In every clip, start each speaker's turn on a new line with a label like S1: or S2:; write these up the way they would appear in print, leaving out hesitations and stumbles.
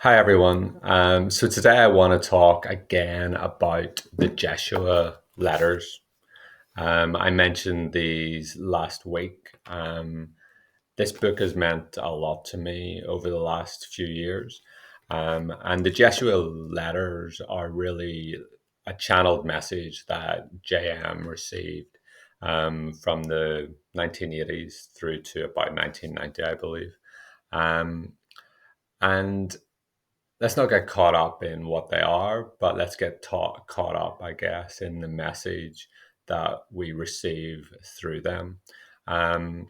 S1: Hi everyone. So today I want to talk again about the Jeshua Letters. I mentioned these last week. This book has meant a lot to me over the last few years. And the Jeshua Letters are really a channeled message that JM received from the 1980s through to about 1990, I believe. Um, and let's not get caught up in what they are, but let's get caught up, I guess, in the message that we receive through them. Um,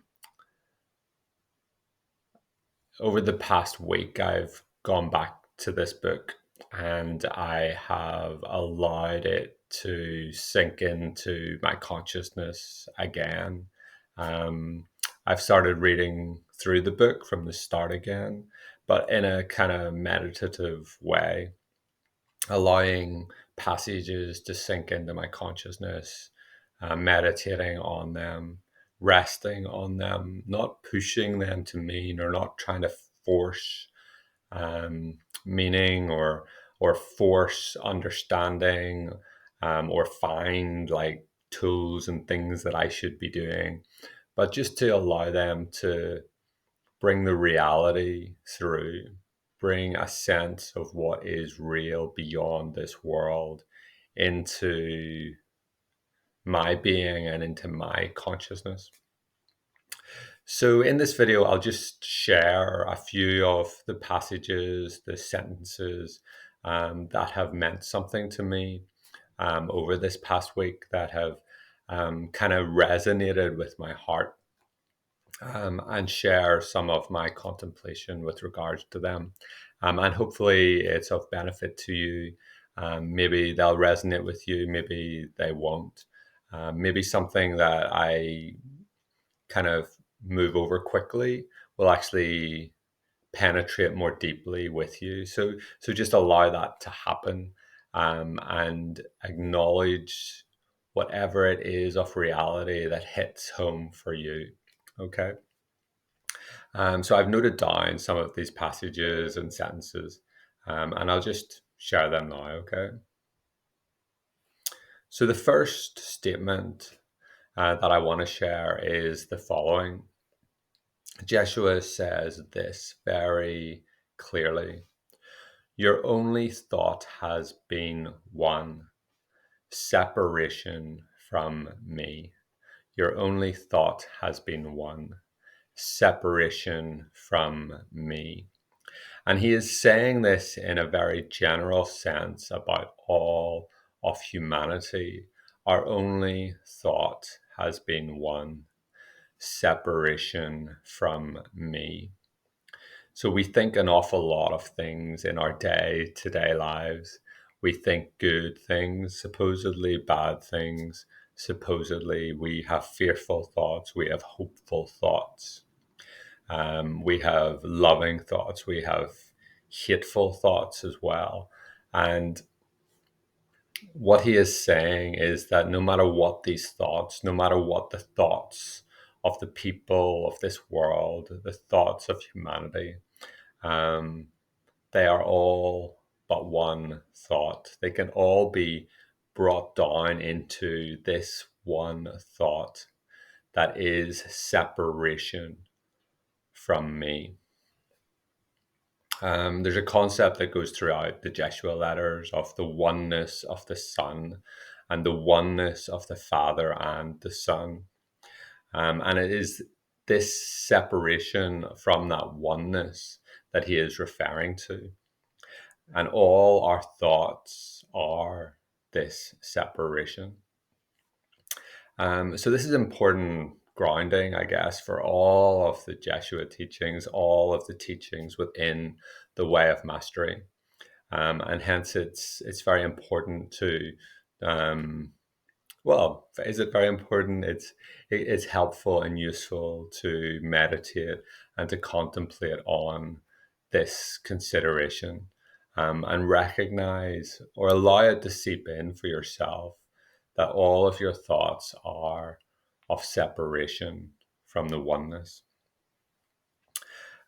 S1: Over the past week, I've gone back to this book and I have allowed it to sink into my consciousness again. Um, I've started reading through the book from the start again, but in a kind of meditative way, allowing passages to sink into my consciousness, meditating on them, resting on them, not pushing them to mean or not trying to force meaning or force understanding or find like tools and things that I should be doing, but just to allow them to bring the reality through, bring a sense of what is real beyond this world into my being and into my consciousness. So, in this video, I'll just share a few of the passages, the sentences that have meant something to me over this past week that have kind of resonated with my heart and share some of my contemplation with regards to them. And hopefully, it's of benefit to you. Maybe they'll resonate with you, maybe they won't. Maybe something that I kind of move over quickly will actually penetrate more deeply with you. So just allow that to happen and acknowledge whatever it is of reality that hits home for you. Okay. So I've noted down some of these passages and sentences, and I'll just share them now, okay? So the first statement that I want to share is the following. Jeshua says this very clearly. Your only thought has been one, separation from me. Your only thought has been one, separation from me. And he is saying this in a very general sense about all of humanity. Our only thought has been one, separation from me. So we think an awful lot of things in our day to day lives. We think good things, supposedly bad things. Supposedly, we have fearful thoughts, we have hopeful thoughts. We have loving thoughts, we have hateful thoughts as well. And what he is saying is that no matter what these thoughts, no matter what the thoughts of the people of this world, the thoughts of humanity, um, they are all but one thought. They can all be brought down into this one thought that is separation from me. There's a concept that goes throughout the Jeshua letters of the oneness of the Son and the oneness of the Father and the Son. And it is this separation from that oneness that he is referring to. And all our thoughts are this separation. So this is important grounding, I guess, for all of the Jesuit teachings, all of the teachings within the way of mastery. And hence it's very important to well, is it very important? It's helpful and useful to meditate and to contemplate on this consideration and recognize or allow it to seep in for yourself that all of your thoughts are of separation from the oneness.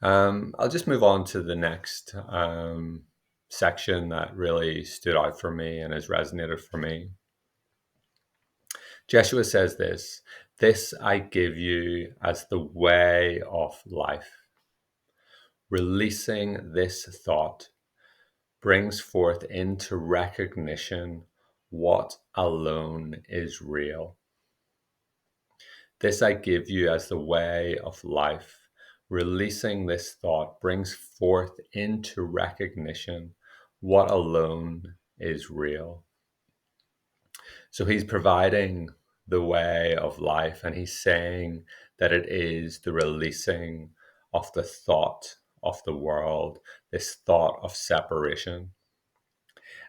S1: I'll just move on to the next section that really stood out for me and has resonated for me. Jeshua says this I give you as the way of life. Releasing this thought brings forth into recognition what alone is real. This I give you as the way of life. Releasing this thought brings forth into recognition what alone is real. So he's providing the way of life, and he's saying that it is the releasing of the thought of the world, this thought of separation.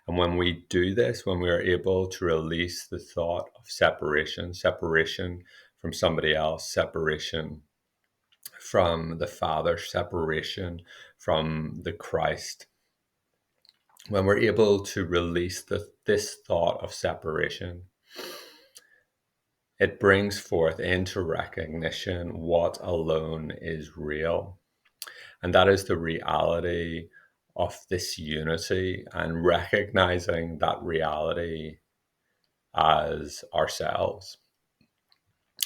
S1: And when we do this, when we are able to release the thought of separation, separation from somebody else, separation from the Father, separation from the Christ, when we're able to release this thought of separation, it brings forth into recognition what alone is real. And that is the reality of this unity, and recognizing that reality as ourselves.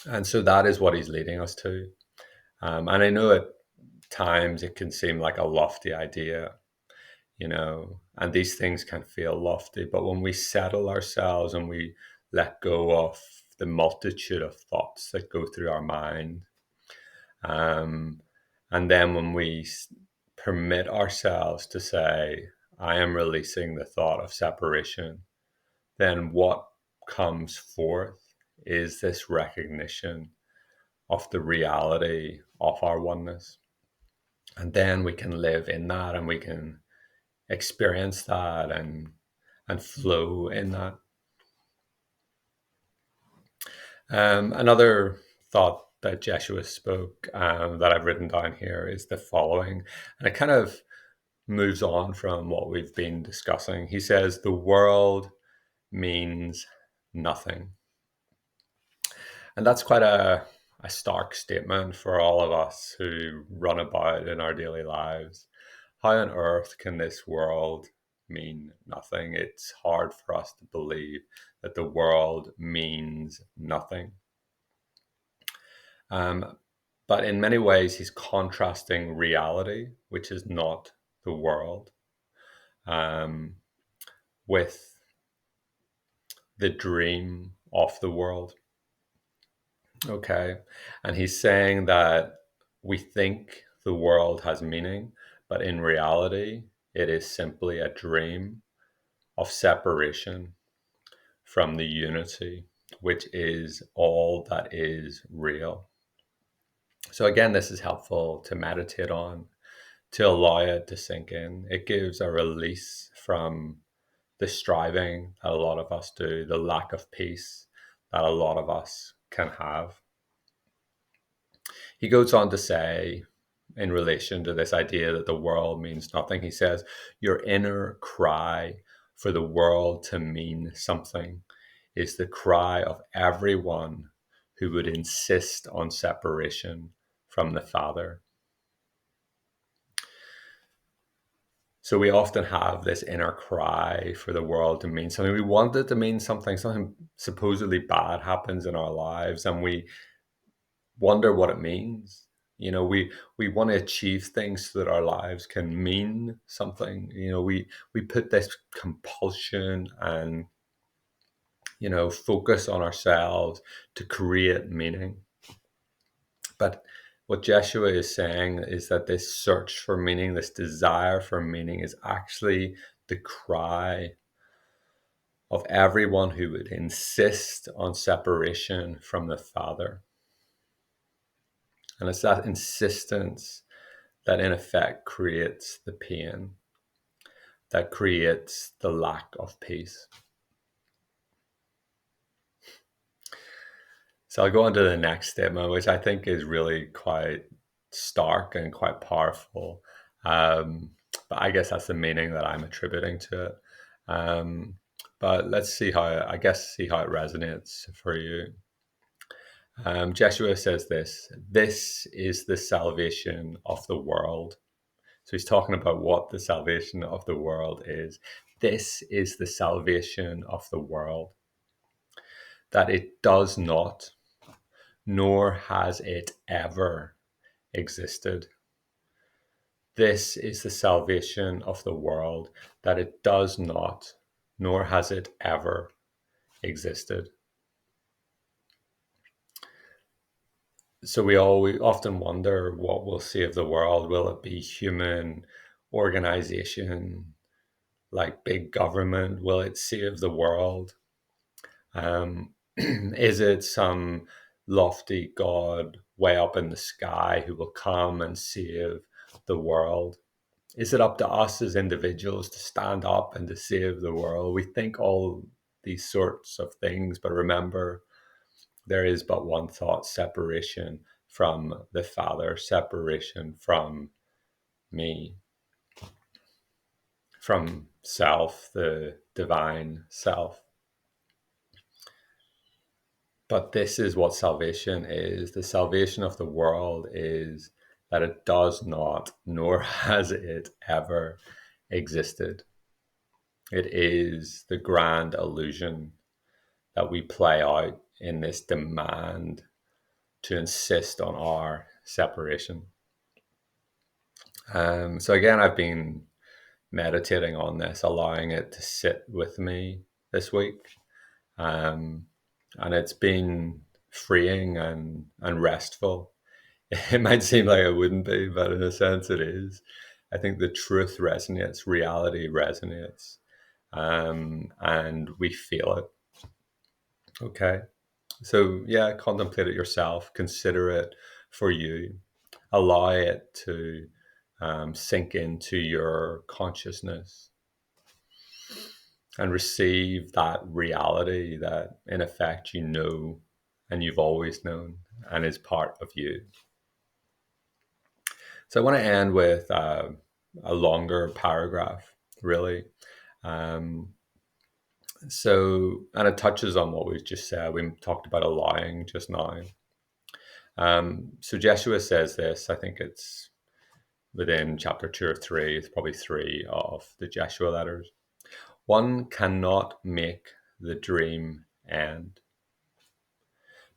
S1: And so that is what he's leading us to. And I know at times it can seem like a lofty idea, and these things can feel lofty, but when we settle ourselves and we let go of the multitude of thoughts that go through our mind, and then when we permit ourselves to say, I am releasing the thought of separation, then what comes forth is this recognition of the reality of our oneness. And then we can live in that, and we can experience that and flow in that. Another thought that Jeshua spoke, that I've written down here, is the following, and it kind of moves on from what we've been discussing. He says, the world means nothing. And that's quite a stark statement for all of us who run about in our daily lives. How on earth can this world mean nothing? It's hard for us to believe that the world means nothing. But in many ways, he's contrasting reality, which is not the world, with the dream of the world. Okay. And he's saying that we think the world has meaning, but in reality, it is simply a dream of separation from the unity, which is all that is real. So, again, this is helpful to meditate on, to allow it to sink in. It gives a release from the striving that a lot of us do, the lack of peace that a lot of us can have. He goes on to say, in relation to this idea that the world means nothing, he says, your inner cry for the world to mean something is the cry of everyone who would insist on separation from the Father. So we often have this inner cry for the world to mean something. We want it to mean something. Something supposedly bad happens in our lives, and we wonder what it means. We want to achieve things so that our lives can mean something. We put this compulsion and focus on ourselves to create meaning. But what Jeshua is saying is that this search for meaning, this desire for meaning, is actually the cry of everyone who would insist on separation from the Father. And it's that insistence that in effect creates the pain, that creates the lack of peace. So I'll go on to the next statement, which I think is really quite stark and quite powerful. But I guess that's the meaning that I'm attributing to it. But let's see how it resonates for you. Jeshua says this is the salvation of the world. So he's talking about what the salvation of the world is. This is the salvation of the world, that it does not, nor has it ever existed. This is the salvation of the world, that it does not, nor has it ever existed. So we often wonder what will save the world. Will it be human organization, like big government? Will it save the world? Is it some lofty God way up in the sky who will come and save the world? Is it up to us as individuals to stand up and to save the world? We think all these sorts of things, but remember, there is but one thought: separation from the Father, separation from me, from self, the divine self. But this is what salvation is. The salvation of the world is that it does not, nor has it ever existed. It is the grand illusion that we play out in this demand to insist on our separation. So again, I've been meditating on this, allowing it to sit with me this week. And it's been freeing and restful. It might seem like it wouldn't be, but in a sense it is. I think the truth resonates, reality resonates, and we feel it. Okay. So, yeah, contemplate it yourself, consider it for you, allow it to sink into your consciousness and receive that reality that, in effect, you know and you've always known and is part of you. So, I want to end with a longer paragraph, really. Um, and it touches on what we've just said. We talked about allowing just now. So Jeshua says this, I think it's within chapter 2 or 3, it's probably 3 of the Jeshua Letters. One cannot make the dream end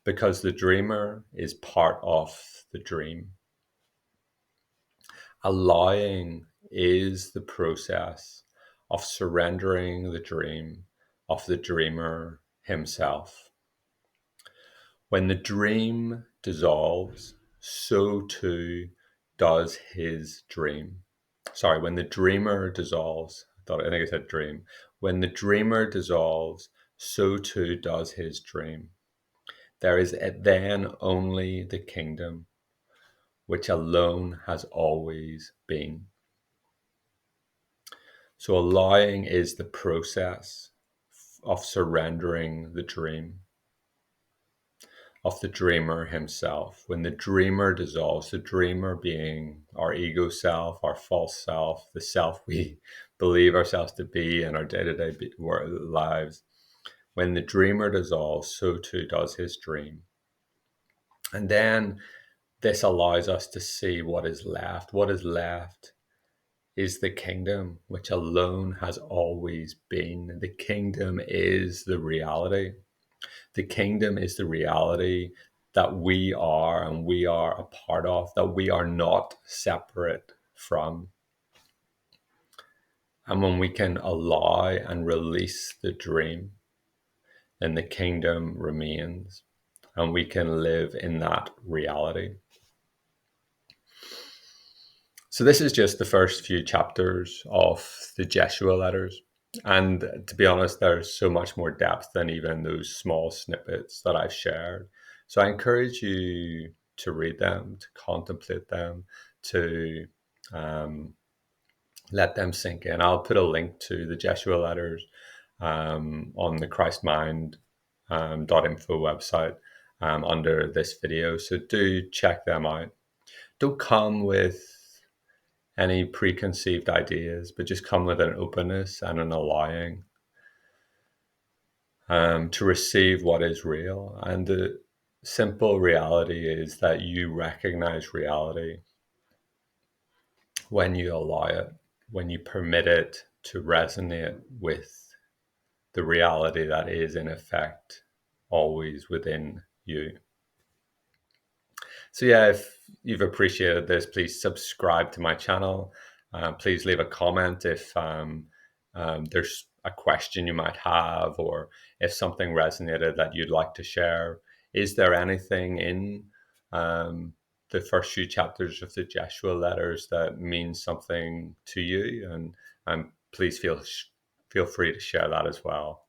S1: because the dreamer is part of the dream. Allowing is the process of surrendering the dream of the dreamer himself. When the dream dissolves, so too does his dream. Sorry, when the dreamer dissolves, I think I said dream. When the dreamer dissolves, so too does his dream. There is then only the kingdom, which alone has always been. So allowing is the process of surrendering the dream of the dreamer himself. When the dreamer dissolves, the dreamer being our ego self, our false self, the self we believe ourselves to be in our day-to-day lives. When the dreamer dissolves, so too does his dream. And then this allows us to see what is left. What is left is the kingdom, which alone has always been. The kingdom is the reality. The kingdom is the reality that we are and we are a part of, that we are not separate from. And when we can allow and release the dream, then the kingdom remains and we can live in that reality. So this is just the first few chapters of the Jeshua Letters. And to be honest, there's so much more depth than even those small snippets that I've shared. So I encourage you to read them, to contemplate them, to let them sink in. I'll put a link to the Jeshua Letters on the christmind.info website under this video. So do check them out. Don't come with any preconceived ideas, but just come with an openness and an allowing to receive what is real and to simple reality is that you recognize reality when you allow it, when you permit it to resonate with the reality that is in effect always within you. So yeah, if you've appreciated this, please subscribe to my channel. Please leave a comment if there's a question you might have, or if something resonated that you'd like to share. Is there anything in um, the first few chapters of the Jeshua Letters that means something to you? And please feel free to share that as well.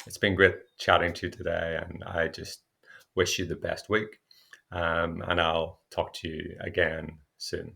S1: It's been great chatting to you today, and I just wish you the best week. And I'll talk to you again soon.